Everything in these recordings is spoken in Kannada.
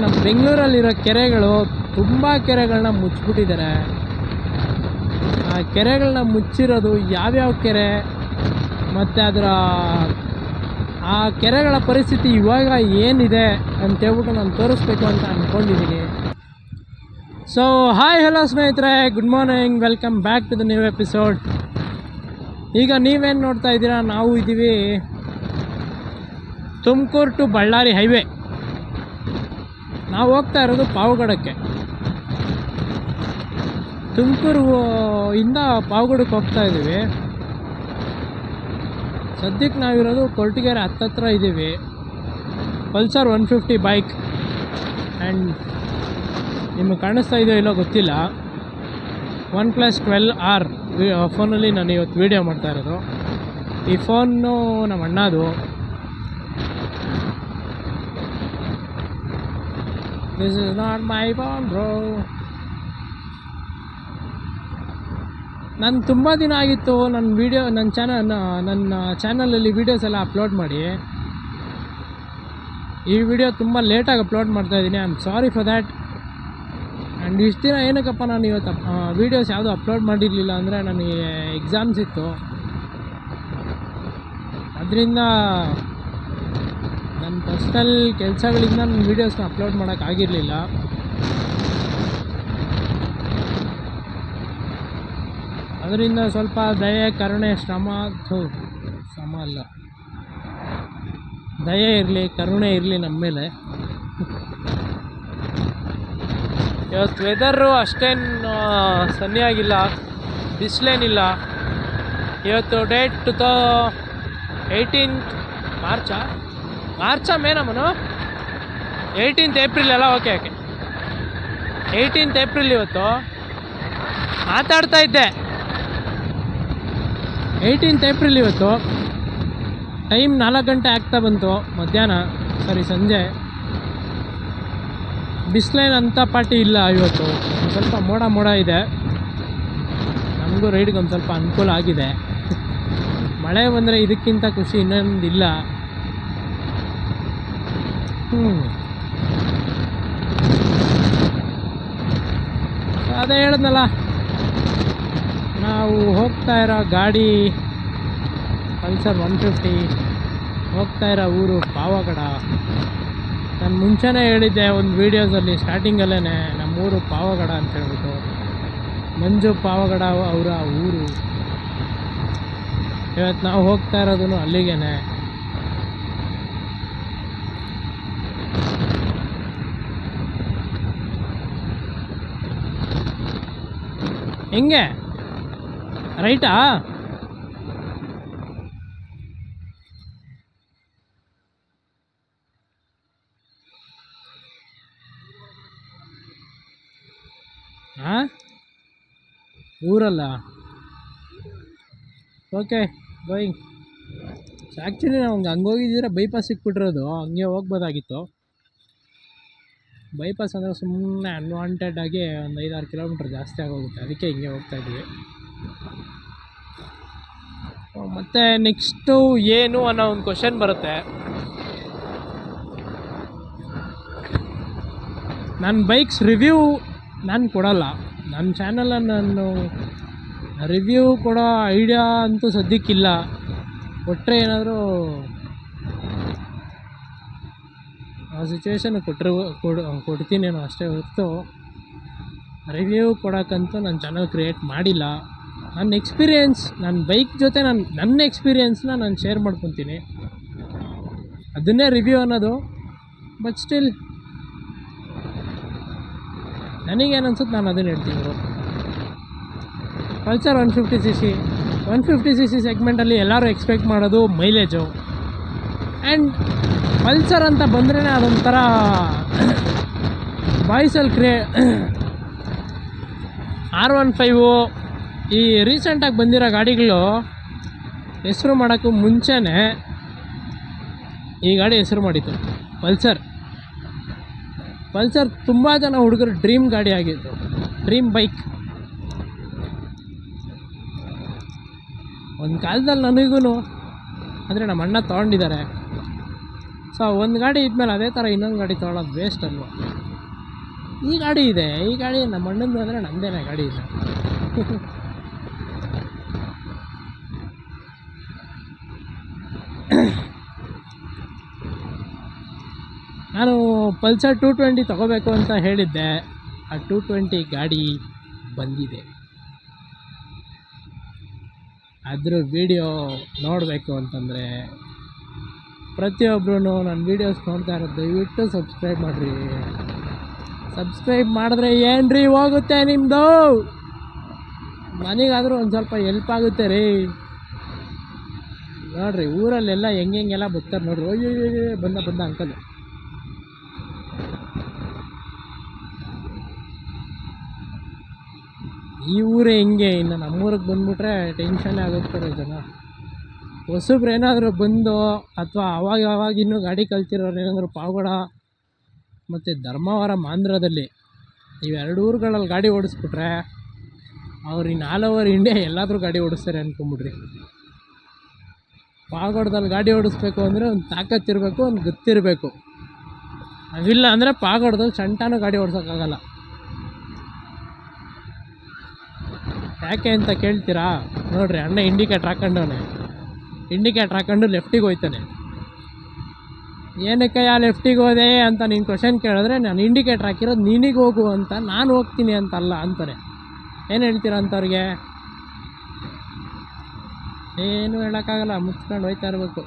ನಮ್ಮ ಬೆಂಗಳೂರಲ್ಲಿರೋ ಕೆರೆಗಳು ತುಂಬ ಕೆರೆಗಳನ್ನ ಮುಚ್ಚಿಬಿಟ್ಟಿದ್ದಾರೆ. ಆ ಕೆರೆಗಳನ್ನ ಮುಚ್ಚಿರೋದು ಯಾವ್ಯಾವ ಕೆರೆ ಮತ್ತು ಅದರ ಆ ಕೆರೆಗಳ ಪರಿಸ್ಥಿತಿ ಇವಾಗ ಏನಿದೆ ಅಂತೇಳ್ಬಿಟ್ಟು ನಾನು ತೋರಿಸ್ಬೇಕು ಅಂತ ಅಂದ್ಕೊಂಡಿದ್ದೀನಿ. ಸೊ ಹಾಯ್ ಹಲೋ ಸ್ನೇಹಿತರೆ, good morning, welcome back to the new episode. ಈಗ ನೀವೇನು ನೋಡ್ತಾ ಇದ್ದೀರಾ, ನಾವು ಇದ್ದೀವಿ ತುಮಕೂರು ಟು ಬಳ್ಳಾರಿ ಹೈವೇ. ನಾವು ಹೋಗ್ತಾ ಇರೋದು ಪಾವಗಡಕ್ಕೆ. ತುಮಕೂರು ಇಂದ ಪಾವಗಡಕ್ಕೆ ಹೋಗ್ತಾ ಇದ್ದೀವಿ. ಸದ್ಯಕ್ಕೆ ನಾವಿರೋದು ಕೊರಟಗೆರೆ ಹತ್ತತ್ರ ಇದ್ದೀವಿ. Pulsar 150 bike. ಆ್ಯಂಡ್ ನಿಮಗೆ ಕಾಣಿಸ್ತಾ ಇದೆಯೋ ಇಲ್ಲೋ ಗೊತ್ತಿಲ್ಲ, OnePlus 12R ಫೋನಲ್ಲಿ ನಾನು ಇವತ್ತು ವೀಡಿಯೋ ಮಾಡ್ತಾ ಇರೋದು. ಈ ಫೋನು ನಮ್ಮ ಅಣ್ಣದು. This is not my phone, bro. ನಾನು ತುಂಬ ದಿನ ಆಗಿತ್ತು ನನ್ನ ಚಾನಲಲ್ಲಿ ವೀಡಿಯೋಸ್ ಎಲ್ಲ ಅಪ್ಲೋಡ್ ಮಾಡಿ. ಈ ವಿಡಿಯೋ ತುಂಬ ಲೇಟಾಗಿ ಅಪ್ಲೋಡ್ ಮಾಡ್ತಾಯಿದ್ದೀನಿ. I am sorry for that. And ಇಷ್ಟು ದಿನ ಏನಕ್ಕಪ್ಪ ನಾನು ಇವತ್ತು ವೀಡಿಯೋಸ್ ಯಾವುದೂ ಅಪ್ಲೋಡ್ ಮಾಡಿರಲಿಲ್ಲ ಅಂದರೆ ನನಗೆ ಎಕ್ಸಾಮ್ಸ್ ಇತ್ತು. ಅದರಿಂದ ನನ್ನ ಪರ್ಸ್ನಲ್ ಕೆಲಸಗಳಿಂದ ನನ್ನ ವೀಡಿಯೋಸ್ನ ಅಪ್ಲೋಡ್ ಮಾಡೋಕ್ಕಾಗಿರಲಿಲ್ಲ. ಅದರಿಂದ ಸ್ವಲ್ಪ ದಯೆ, ಕರುಣೆ, ಶ್ರಮ ಅಲ್ಲ, ದಯೆ ಇರಲಿ, ಕರುಣೆ ಇರಲಿ ನಮ್ಮ ಮೇಲೆ. ಇವತ್ತು ವೆದರು ಅಷ್ಟೇನು ಸರಿಯಾಗಿಲ್ಲ, ಬಿಸಿಲೇನಿಲ್ಲ. ಇವತ್ತು ಡೇಟ್ 18 ಮಾರ್ಚಾ ಮೇನಮ್ಮನು 18th ಏಪ್ರಿಲ್ ಎಲ್ಲ. Okay 18th April. ಇವತ್ತು ಮಾತಾಡ್ತಾ ಇದ್ದೆ. 18th ಏಪ್ರಿಲ್ ಇವತ್ತು. ಟೈಮ್ 4 ಗಂಟೆ ಆಗ್ತಾ ಬಂತು, ಮಧ್ಯಾಹ್ನ, ಸಂಜೆ. ಬಿಸಿಲೇನು ಅಂಥ ಪಾರ್ಟಿ ಇಲ್ಲ ಇವತ್ತು. ಒಂದು ಸ್ವಲ್ಪ ಮೋಡ ಇದೆ. ನಮಗೂ ರೈಡ್ಗೆ ಒಂದು ಸ್ವಲ್ಪ ಅನುಕೂಲ ಆಗಿದೆ. ಮಳೆ ಬಂದರೆ ಇದಕ್ಕಿಂತ ಖುಷಿ ಇನ್ನೊಂದಿಲ್ಲ. ಅದೇ ಹೇಳಿದ್ನಲ್ಲ, ನಾವು ಹೋಗ್ತಾ ಇರೋ ಗಾಡಿ ಪಲ್ಸರ್ 150. ಹೋಗ್ತಾ ಇರೋ ಊರು ಪಾವಗಡ. ನಾನು ಮುಂಚೆನೇ ಹೇಳಿದ್ದೆ ಒಂದು ವೀಡಿಯೋಸಲ್ಲಿ, ಸ್ಟಾರ್ಟಿಂಗಲ್ಲೇ ನಮ್ಮೂರು ಪಾವಗಡ ಅಂತ ಹೇಳ್ಬಿಟ್ಟು. ಮಂಜು ಪಾವಗಡ ಅವರ ಊರು. ಇವತ್ತು ನಾವು ಹೋಗ್ತಾ ಇರೋದು ಅಲ್ಲಿಗೇನೆ. ಹೆಂಗೆ ರೈಟಾ? ಹಾಂ, ಊರಲ್ಲ. Okay, going. ಆ್ಯಕ್ಚುಲಿ ನಾವು ಹಂಗೋಗಿದ್ದರೆ ಬೈಪಾಸ್ ಸಿಕ್ಬಿಟ್ಟಿರೋದು, ಹಂಗೆ ಹೋಗ್ಬೋದಾಗಿತ್ತು. ಬೈಪಾಸ್ ಅಂದರೆ ಸುಮ್ಮನೆ ಅನ್ವಾಂಟೆಡ್ ಆಗಿ ಒಂದು 5-6 ಕಿಲೋಮೀಟ್ರ್ ಜಾಸ್ತಿ ಆಗೋಗುತ್ತೆ. ಅದಕ್ಕೆ ಹಿಂಗೆ ಹೋಗ್ತಾಯಿದ್ವಿ. ಮತ್ತು ನೆಕ್ಸ್ಟು ಏನು ಅನ್ನೋ ಒಂದು ಕ್ವಶನ್ ಬರುತ್ತೆ. ನನ್ನ ಬೈಕ್ಸ್ ರಿವ್ಯೂ ನಾನು ಕೊಡಲ್ಲ. ನನ್ನ ಚಾನಲಲ್ಲಿ ನಾನು ರಿವ್ಯೂ ಕೊಡೋ ಐಡಿಯಾ ಅಂತೂ ಸದ್ಯಕ್ಕಿಲ್ಲ. ಕೊಟ್ಟರೆ ಏನಾದರೂ ಆ ಸಿಚುವೇಶನ್ ಕೊಡ್ತೀನೇನೋ ಅಷ್ಟೇ ಹೊರತು ರಿವ್ಯೂ ಕೊಡೋಕ್ಕಂತೂ ನನ್ನ ಚಾನಲ್ ಕ್ರಿಯೇಟ್ ಮಾಡಿಲ್ಲ. ನನ್ನ ಎಕ್ಸ್ಪೀರಿಯೆನ್ಸ್, ನನ್ನ ಬೈಕ್ ಜೊತೆ ನನ್ನ ಎಕ್ಸ್ಪೀರಿಯೆನ್ಸ್ನ ನಾನು ಶೇರ್ ಮಾಡ್ಕೊತೀನಿ. ಅದನ್ನೇ ರಿವ್ಯೂ ಅನ್ನೋದು. ಬಟ್ ಸ್ಟಿಲ್ ನನಗೇನು ಅನ್ಸುತ್ತೆ ನಾನು ಅದನ್ನು ಹೇಳ್ತೀನಿ. ಪಲ್ಸರ್ 150cc ಸೆಗ್ಮೆಂಟಲ್ಲಿ ಎಲ್ಲರೂ ಎಕ್ಸ್ಪೆಕ್ಟ್ ಮಾಡೋದು ಮೈಲೇಜು. ಆ್ಯಂಡ್ ಪಲ್ಸರ್ ಅಂತ ಬಂದ್ರೇ ಅದೊಂಥರ ಬಾಯ್ಸಲ್ಲಿ R15 ಈ ರೀಸೆಂಟಾಗಿ ಬಂದಿರೋ ಗಾಡಿಗಳು ಹೆಸರು ಮಾಡೋಕ್ಕೂ ಮುಂಚೆನೇ ಈ ಗಾಡಿ ಹೆಸರು ಮಾಡಿತ್ತು, ಪಲ್ಸರ್. ತುಂಬ ಜನ ಹುಡುಗರು ಡ್ರೀಮ್ ಗಾಡಿ ಆಗಿತ್ತು, ಡ್ರೀಮ್ ಬೈಕ್. ಒಂದು ಕಾಲದಲ್ಲಿ ನನಗೂ ಅಂದರೆ ನಮ್ಮ ಅಣ್ಣ ತೊಗೊಂಡಿದ್ದಾರೆ. ಸೊ ಒಂದು ಗಾಡಿ ಇದ್ಮೇಲೆ ಅದೇ ಥರ ಇನ್ನೊಂದು ಗಾಡಿ ತೊಗೊಳೋದು ವೇಸ್ಟ್ ಅಲ್ವ. ಈ ಗಾಡಿ ಇದೆ, ಈ ಗಾಡಿ ನಮ್ಮ ಅಣ್ಣಂದು ಅಂದರೆ ನಮ್ಮದೇನೆ ಗಾಡಿ ಇದೆ. ನಾನು ಪಲ್ಸರ್ 220 ತೊಗೋಬೇಕು ಅಂತ ಹೇಳಿದ್ದೆ. ಆ 220 ಗಾಡಿ ಬಂದಿದೆ. ಅದ್ರ ವಿಡಿಯೋ ನೋಡಬೇಕು ಅಂತಂದರೆ ಪ್ರತಿಯೊಬ್ಬರೂ ನನ್ನ ವೀಡಿಯೋಸ್ ನೋಡ್ತಾ ಇರೋದು ದಯವಿಟ್ಟು ಸಬ್ಸ್ಕ್ರೈಬ್ ಮಾಡಿರಿ. ಸಬ್ಸ್ಕ್ರೈಬ್ ಮಾಡಿದ್ರೆ ಏನ್ರಿ ಹೋಗುತ್ತೆ ನಿಮ್ಮದು, ನನಗಾದರೂ ಒಂದು ಸ್ವಲ್ಪ ಹೆಲ್ಪ್ ಆಗುತ್ತೆ ರೀ. ನೋಡಿರಿ ಊರಲ್ಲೆಲ್ಲ ಹೆಂಗೆಲ್ಲ ಬರ್ತಾರೆ ನೋಡ್ರಿ. ಅಯ್ಯೋ ಬಂದ ಅಂಕಲ್. ಈ ಊರೇ ಹಿಂಗೆ, ಇನ್ನು ನಮ್ಮೂರಿಗೆ ಬಂದುಬಿಟ್ರೆ ಟೆನ್ಷನ್ನೇ ಆಗುತ್ತಾರೆ ಜನ. ಹೊಸಬ್ರು ಏನಾದರೂ ಬಂದು ಅಥವಾ ಅವಾಗ ಇನ್ನೂ ಗಾಡಿ ಕಲ್ತಿರೋರು ಏನಾದರೂ ಪಾವಗಡ ಮತ್ತು ಧರ್ಮವರ ಮಾಂಧ್ರದಲ್ಲಿ ಇವೆರಡು ಊರುಗಳಲ್ಲಿ ಗಾಡಿ ಓಡಿಸ್ಬಿಟ್ರೆ ಅವ್ರು ಇನ್ನು ಆಲ್ ಓವರ್ ಇಂಡಿಯಾ ಎಲ್ಲಾದರೂ ಗಾಡಿ ಓಡಿಸ್ತಾರೆ ಅಂದ್ಕೊಂಬಿಡ್ರಿ. ಪಾವಗಡದಲ್ಲಿ ಗಾಡಿ ಓಡಿಸ್ಬೇಕು ಅಂದರೆ ಒಂದು ತಾಕತ್ತಿರಬೇಕು, ಒಂದು ಗೊತ್ತಿರಬೇಕು. ಅವಿಲ್ಲ ಅಂದರೆ ಪಾವಗಡದಲ್ಲಿ ಸಣ್ಣನೂ ಗಾಡಿ ಓಡಿಸೋಕ್ಕಾಗಲ್ಲ. ಯಾಕೆ ಅಂತ ಕೇಳ್ತೀರಾ? ನೋಡಿರಿ, ಅಣ್ಣ ಇಂಡಿಕೇಟ್ರ್ ಹಾಕೊಂಡವನೆ, ಇಂಡಿಕೇಟ್ರ್ ಹಾಕೊಂಡು ಲೆಫ್ಟಿಗೆ ಹೋಯ್ತಾನೆ. ಏನಕ್ಕೆ ಲೆಫ್ಟಿಗೆ ಹೋದೆ ಅಂತ ನೀನು ಕ್ವಶನ್ ಕೇಳಿದ್ರೆ, ನಾನು ಇಂಡಿಕೇಟ್ರ್ ಹಾಕಿರೋದು ನಿನಗೆ ಹೋಗು ಅಂತ, ನಾನು ಹೋಗ್ತೀನಿ ಅಂತ ಅಲ್ಲ ಅಂತಾನೆ. ಏನು ಹೇಳ್ತೀರ ಅಂಥವ್ರಿಗೆ? ಏನು ಹೇಳೋಕ್ಕಾಗಲ್ಲ, ಮುಚ್ಕೊಂಡು ಹೋಯ್ತಾ ಇರಬೇಕು.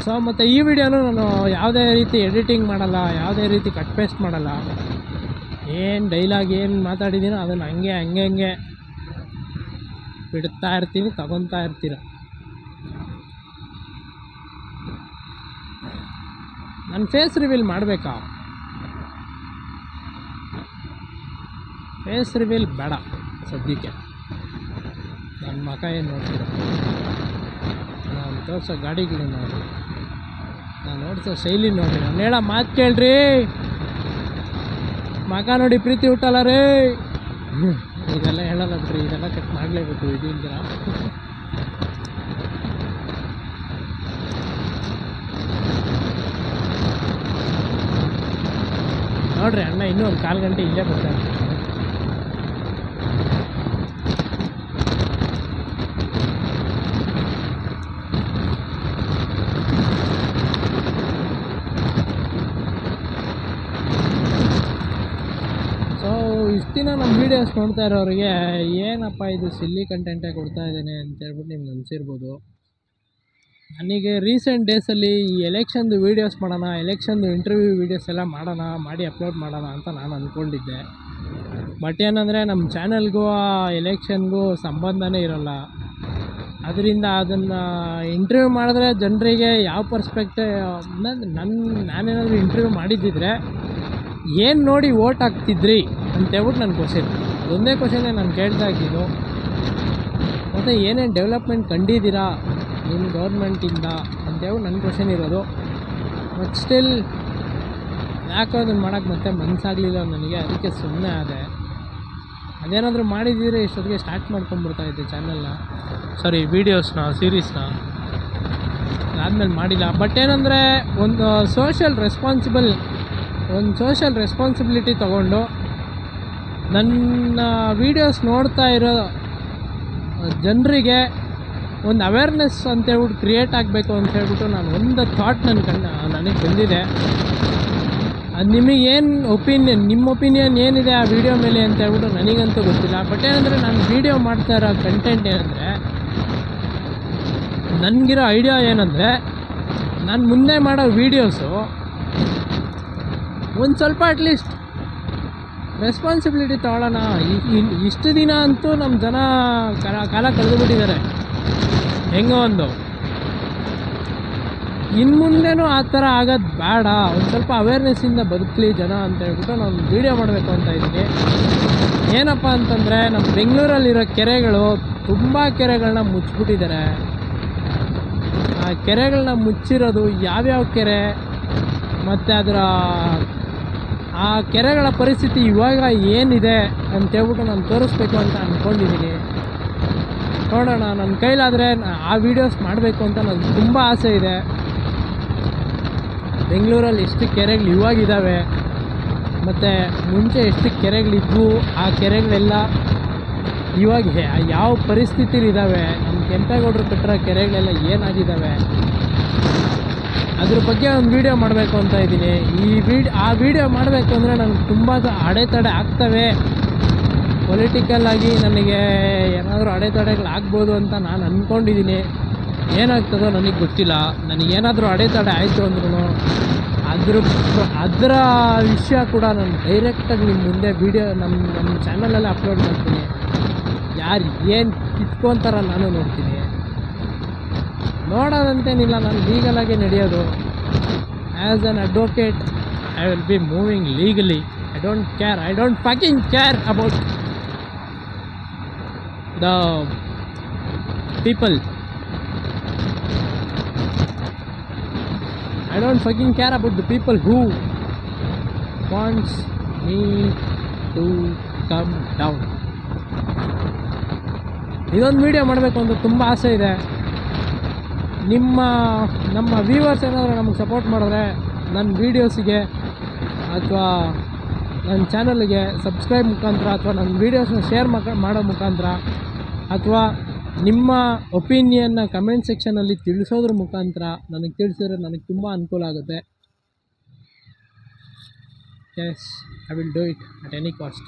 ಸೊ ಮತ್ತು ಈ ವಿಡಿಯೋನು ನಾನು ಯಾವುದೇ ರೀತಿ ಎಡಿಟಿಂಗ್ ಮಾಡಲ್ಲ, ಯಾವುದೇ ರೀತಿ ಕಟ್ ಪೇಸ್ಟ್ ಮಾಡಲ್ಲ. ಏನು ಡೈಲಾಗ್ ಏನು ಮಾತಾಡಿದ್ದೀನೋ ಅದನ್ನು ಹಂಗೆ ಬಿಡ್ತಾ ಇರ್ತೀನಿ, ತಗೊತಾ ಇರ್ತೀರ. ನನ್ನ ಫೇಸ್ ರಿವೀಲ್ ಮಾಡಬೇಕಾ? ಫೇಸ್ ರಿವೀಲ್ ಬೇಡ ಸದ್ಯಕ್ಕೆ. ನನ್ನ ಮಕ ಏನು ನೋಡ್ತೀರ? ನಾನು ತೋರಿಸೋ ಗಾಡಿಗಳು ನೋಡಿ, ನಾನು ನೋಡ್ಸೋ ಶೈಲಿ ನೋಡಿ, ನಾನು ಹೇಳೋ ಮಾತು ಕೇಳ್ರಿ. ಮಗ ನೋಡಿ ಪ್ರೀತಿ ಹುಟ್ಟಲ್ಲ ರೀ. ಇದೆಲ್ಲ ಹೇಳಲ್ಲ ಬಿಡ್ರಿ, ಇದೆಲ್ಲ ಕಟ್ ಮಾಡಲೇಬೇಕು ಇದೀಗ. ನೋಡ್ರಿ ಅಣ್ಣ ಇನ್ನೂ ಒಂದು 1/4 ಗಂಟೆ ಇಲ್ಲೇ ಬರ್ತಾರೆ. ಇಷ್ಟು ದಿನ ನಮ್ಮ ವೀಡಿಯೋಸ್ ನೋಡ್ತಾ ಇರೋರಿಗೆ ಏನಪ್ಪ ಇದು ಸಿಲ್ಲಿ ಕಂಟೆಂಟೇ ಕೊಡ್ತಾ ಇದ್ದೇನೆ ಅಂತೇಳ್ಬಿಟ್ಟು ನಿಮ್ಗೆ ಅನಿಸಿರ್ಬೋದು. ನನಗೆ ರೀಸೆಂಟ್ ಡೇಸಲ್ಲಿ ಈ ಎಲೆಕ್ಷನ್ದು ವೀಡಿಯೋಸ್ ಮಾಡೋಣ, ಎಲೆಕ್ಷನ್ದು ಇಂಟರ್ವ್ಯೂ ವೀಡಿಯೋಸ್ ಎಲ್ಲ ಮಾಡಿ ಅಪ್ಲೋಡ್ ಮಾಡೋಣ ಅಂತ ನಾನು ಅಂದ್ಕೊಂಡಿದ್ದೆ. ಬಟ್ ಏನಂದರೆ ನಮ್ಮ ಚಾನಲ್ಗೂ ಆ ಎಲೆಕ್ಷನ್ಗೂ ಸಂಬಂಧನೇ ಇರೋಲ್ಲ. ಅದರಿಂದ ಅದನ್ನು ಇಂಟರ್ವ್ಯೂ ಮಾಡಿದ್ರೆ ಜನರಿಗೆ ಯಾವ ನಾನೇನಾದರೂ ಇಂಟರ್ವ್ಯೂ ಮಾಡಿದ್ದಿದ್ರೆ ಏನು ನೋಡಿ ವೋಟ್ ಹಾಕ್ತಿದ್ರಿ ಅಂತೇಳ್ಬಿಟ್ಟು ನನ್ನ ಕ್ವಶನ್. ಅದೊಂದೇ ಕ್ವಶನ್ನೇ ನಾನು ಕೇಳ್ತಾ ಇದ್ದಿದ್ದು. ಮತ್ತು ಏನೇನು ಡೆವಲಪ್ಮೆಂಟ್ ಕಂಡಿದ್ದೀರಾ ನಿಮ್ಮ ಗೌರ್ಮೆಂಟಿಂದ ಅಂತೇಳ್ಬಿಟ್ಟು ನನ್ನ ಕ್ವಶನ್ ಇರೋದು. ಬಟ್ ಸ್ಟಿಲ್ ಯಾಕೋ ಅದನ್ನು ಮಾಡೋಕ್ಕೆ ಮತ್ತೆ ಮನಸ್ಸಾಗಲಿಲ್ಲ ನನಗೆ, ಅದಕ್ಕೆ ಸುಮ್ಮನೆ ಆದೆ. ಅದೇನಾದರೂ ಮಾಡಿದ್ದೀರಿ ಇಷ್ಟೊತ್ತಿಗೆ ಸ್ಟಾರ್ಟ್ ಮಾಡ್ಕೊಂಡ್ಬಿಡ್ತಾಯಿದ್ದೆ ಚಾನಲ್ನ, ವೀಡಿಯೋಸ್ನ, ಸೀರೀಸ್ನ. ಅದಾದಮೇಲೆ ಮಾಡಿಲ್ಲ. ಬಟ್ ಏನಂದರೆ ಒಂದು ಸೋಷಿಯಲ್ ರೆಸ್ಪಾನ್ಸಿಬಿಲಿಟಿ ತೊಗೊಂಡು ನನ್ನ ವೀಡಿಯೋಸ್ ನೋಡ್ತಾ ಇರೋ ಜನರಿಗೆ ಒಂದು ಅವೇರ್ನೆಸ್ ಅಂತೇಳ್ಬಿಟ್ಟು ಕ್ರಿಯೇಟ್ ಆಗಬೇಕು ಅಂತ ಹೇಳ್ಬಿಟ್ಟು ನಾನು ಒಂದು ಥಾಟ್ ನನಗೆ ಬಂದಿದೆ. ಅದು ನಿಮಗೇನು ನಿಮ್ಮ ಒಪಿನಿಯನ್ ಏನಿದೆ ಆ ವಿಡಿಯೋ ಮೇಲೆ ಅಂತ ಹೇಳ್ಬಿಟ್ಟು ನನಗಂತೂ ಗೊತ್ತಿಲ್ಲ. ಬಟ್ ಏನಂದರೆ ನಾನು ವೀಡಿಯೋ ಮಾಡ್ತಾ ಇರೋ ಕಂಟೆಂಟ್ ಏನಂದರೆ, ನನಗಿರೋ ಐಡಿಯಾ ಏನಂದರೆ, ನಾನು ಮುಂದೆ ಮಾಡೋ ವೀಡಿಯೋಸು ಒಂದು ಸ್ವಲ್ಪ ಅಟ್ಲೀಸ್ಟ್ ರೆಸ್ಪಾನ್ಸಿಬಿಲಿಟಿ ತೊಗೊಳ್ಳೋಣ. ಇಷ್ಟು ದಿನ ಅಂತೂ ನಮ್ಮ ಜನ ಕಾಲ ಕಳೆದುಬಿಟ್ಟಿದ್ದಾರೆ ಹೆಂಗೋ ಒಂದು. ಇನ್ನು ಮುಂದೆನೂ ಆ ಥರ ಆಗೋದು ಬೇಡ, ಒಂದು ಸ್ವಲ್ಪ ಅವೇರ್ನೆಸ್ಸಿಂದ ಬದುಕಲಿ ಜನ ಅಂತ ಹೇಳ್ಬಿಟ್ಟು ನಾನು ವೀಡಿಯೋ ಮಾಡಬೇಕು ಅಂತ ಇದ್ದೀನಿ. ಏನಪ್ಪ ಅಂತಂದರೆ, ನಮ್ಮ ಬೆಂಗಳೂರಲ್ಲಿರೋ ಕೆರೆಗಳು ತುಂಬ ಕೆರೆಗಳನ್ನ ಮುಚ್ಚಿಬಿಟ್ಟಿದ್ದಾರೆ. ಆ ಕೆರೆಗಳನ್ನ ಮುಚ್ಚಿರೋದು ಯಾವ್ಯಾವ ಕೆರೆ ಮತ್ತು ಆ ಕೆರೆಗಳ ಪರಿಸ್ಥಿತಿ ಇವಾಗ ಏನಿದೆ ಅಂತೇಳ್ಬಿಟ್ಟು ನಾನು ತೋರಿಸ್ಬೇಕು ಅಂತ ಅಂದ್ಕೊಂಡಿದ್ದೀನಿ. ನೋಡೋಣ, ನನ್ನ ಕೈಲಾದರೆ ಆ ವೀಡಿಯೋಸ್ ಮಾಡಬೇಕು ಅಂತ ನನಗೆ ತುಂಬ ಆಸೆ ಇದೆ. ಬೆಂಗಳೂರಲ್ಲಿ ಎಷ್ಟು ಕೆರೆಗಳು ಇವಾಗಿದ್ದಾವೆ ಮತ್ತು ಮುಂಚೆ ಎಷ್ಟು ಕೆರೆಗಳಿದ್ವು, ಆ ಕೆರೆಗಳೆಲ್ಲ ಇವಾಗ ಯಾವ ಪರಿಸ್ಥಿತಿಲಿದ್ದಾವೆ, ನಮ್ಮ ಕೆಂಪೇಗೌಡರು ಕಟ್ಟಿರೋ ಕೆರೆಗಳೆಲ್ಲ ಏನಾಗಿದ್ದಾವೆ, ಅದ್ರ ಬಗ್ಗೆ ಒಂದು ವೀಡಿಯೋ ಮಾಡಬೇಕು ಅಂತ ಇದ್ದೀನಿ. ಆ ವಿಡಿಯೋ ಮಾಡಬೇಕು ಅಂದರೆ ನನಗೆ ತುಂಬ ಅಡೆತಡೆ ಆಗ್ತವೆ. ಪೊಲಿಟಿಕಲ್ಲಾಗಿ ನನಗೆ ಏನಾದರೂ ಅಡೆತಡೆಗಳು ಆಗ್ಬೋದು ಅಂತ ನಾನು ಅಂದ್ಕೊಂಡಿದ್ದೀನಿ. ಏನಾಗ್ತದೋ ನನಗೆ ಗೊತ್ತಿಲ್ಲ. ನನಗೇನಾದರೂ ಅಡೆತಡೆ ಆಯಿತು ಅಂದ್ರೂ ಅದರ ವಿಷಯ ಕೂಡ ನಾನು ಡೈರೆಕ್ಟಾಗಿ ನಿಮ್ಮ ಮುಂದೆ ವೀಡಿಯೋ ನಮ್ಮ ಚಾನಲಲ್ಲಿ ಅಪ್ಲೋಡ್ ಮಾಡ್ತೀನಿ. ಯಾರು ಏನು ಕಿತ್ಕೊತಾರ ನಾನು ನೋಡ್ತೀನಿ. ನೋಡೋದಂತೇನಿಲ್ಲ, ನಾನು ಲೀಗಲಾಗಿ ನಡೆಯೋದು. As an advocate I will be moving legally. I don't fucking care about the people. I don't fucking care about the people who wants me to come down. ಇದೊಂದು ವೀಡಿಯೋ ಮಾಡಬೇಕು ಅಂತ ತುಂಬ ಆಸೆ ಇದೆ. ನಮ್ಮ ವ್ಯೂವರ್ಸ್ ಏನಾದರೂ ನಮಗೆ ಸಪೋರ್ಟ್ ಮಾಡಿದ್ರೆ ನನ್ನ ವೀಡಿಯೋಸಿಗೆ ಅಥವಾ ನನ್ನ ಚಾನಲ್ಗೆ ಸಬ್ಸ್ಕ್ರೈಬ್ ಮುಖಾಂತರ ಅಥವಾ ನನ್ನ ವೀಡಿಯೋಸ್ನ ಶೇರ್ ಮಾಡೋ ಮುಖಾಂತರ ಅಥವಾ ನಿಮ್ಮ ಒಪಿನಿಯನ್ನ ಕಮೆಂಟ್ ಸೆಕ್ಷನಲ್ಲಿ ತಿಳಿಸೋದ್ರ ಮುಖಾಂತರ ನನಗೆ ತಿಳಿಸಿದ್ರೆ ನನಗೆ ತುಂಬ ಅನುಕೂಲ ಆಗುತ್ತೆ. Yes, I will do it at any cost.